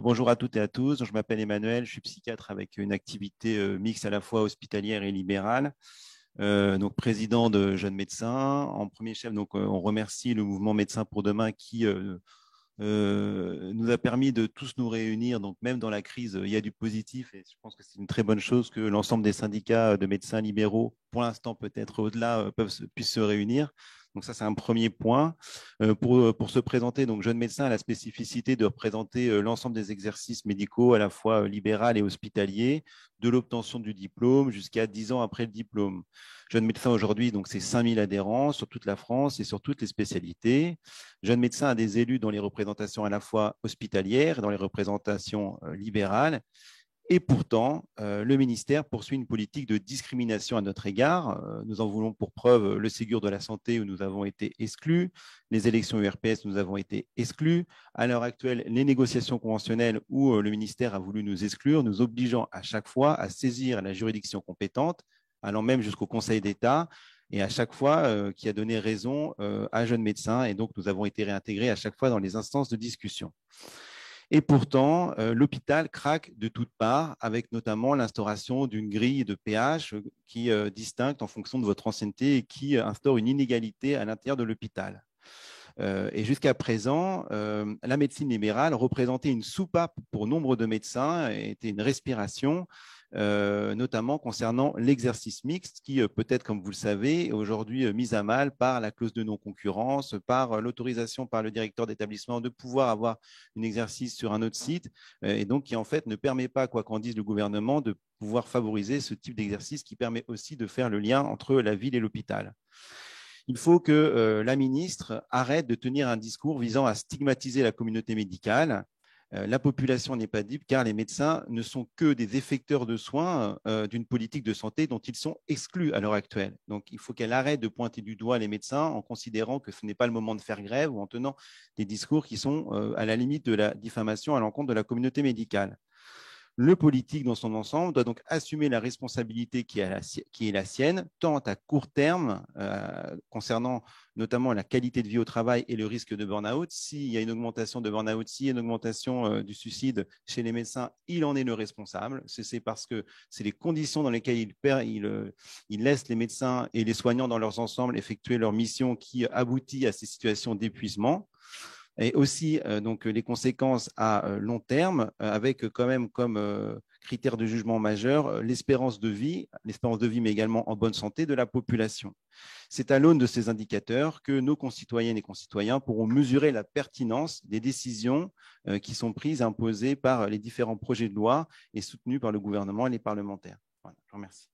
Bonjour à toutes et à tous. Je m'appelle Emmanuel, je suis psychiatre avec une activité mixte à la fois hospitalière et libérale. Donc président de Jeunes Médecins. En premier chef, donc on remercie le mouvement Médecins pour demain qui nous a permis de tous nous réunir. Donc même dans la crise, il y a du positif et je pense que c'est une très bonne chose que l'ensemble des syndicats de médecins libéraux, pour l'instant peut-être au-delà, puissent se réunir. Donc ça, c'est un premier point. Pour se présenter, donc jeune médecin a la spécificité de représenter l'ensemble des exercices médicaux, à la fois libéral et hospitalier, de l'obtention du diplôme jusqu'à 10 ans après le diplôme. Jeune médecin aujourd'hui, donc c'est 5000 adhérents sur toute la France et sur toutes les spécialités. Jeune médecin a des élus dans les représentations à la fois hospitalières et dans les représentations libérales. Et pourtant, le ministère poursuit une politique de discrimination à notre égard. Nous en voulons pour preuve le Ségur de la santé où nous avons été exclus, les élections URPS où nous avons été exclus. À l'heure actuelle, les négociations conventionnelles où le ministère a voulu nous exclure, nous obligeant à chaque fois à saisir la juridiction compétente, allant même jusqu'au Conseil d'État, et à chaque fois qui a donné raison à jeunes médecins. Et donc, nous avons été réintégrés à chaque fois dans les instances de discussion. Et pourtant, l'hôpital craque de toutes parts, avec notamment l'instauration d'une grille de péage qui distingue en fonction de votre ancienneté et qui instaure une inégalité à l'intérieur de l'hôpital. Et jusqu'à présent, la médecine libérale représentait une soupape pour nombre de médecins et était une respiration, notamment concernant l'exercice mixte qui, peut-être comme vous le savez, est aujourd'hui mise à mal par la clause de non-concurrence, par l'autorisation par le directeur d'établissement de pouvoir avoir un exercice sur un autre site, et donc qui en fait ne permet pas, quoi qu'en dise le gouvernement, de pouvoir favoriser ce type d'exercice qui permet aussi de faire le lien entre la ville et l'hôpital. Il faut que la ministre arrête de tenir un discours visant à stigmatiser la communauté médicale. La population n'est pas dupe car les médecins ne sont que des effecteurs de soins d'une politique de santé dont ils sont exclus à l'heure actuelle. Donc, il faut qu'elle arrête de pointer du doigt les médecins en considérant que ce n'est pas le moment de faire grève ou en tenant des discours qui sont à la limite de la diffamation à l'encontre de la communauté médicale. Le politique dans son ensemble doit donc assumer la responsabilité qui est la sienne, tant à court terme, concernant notamment la qualité de vie au travail et le risque de burn-out. S'il y a une augmentation de burn-out, s'il y a une augmentation du suicide chez les médecins, il en est le responsable. C'est parce que c'est les conditions dans lesquelles il laisse les médecins et les soignants dans leurs ensembles effectuer leur mission qui aboutit à ces situations d'épuisement. Et aussi donc les conséquences à long terme, avec quand même comme critère de jugement majeur l'espérance de vie mais également en bonne santé de la population. C'est à l'aune de ces indicateurs que nos concitoyennes et concitoyens pourront mesurer la pertinence des décisions qui sont prises, imposées par les différents projets de loi et soutenues par le gouvernement et les parlementaires. Voilà, je vous remercie.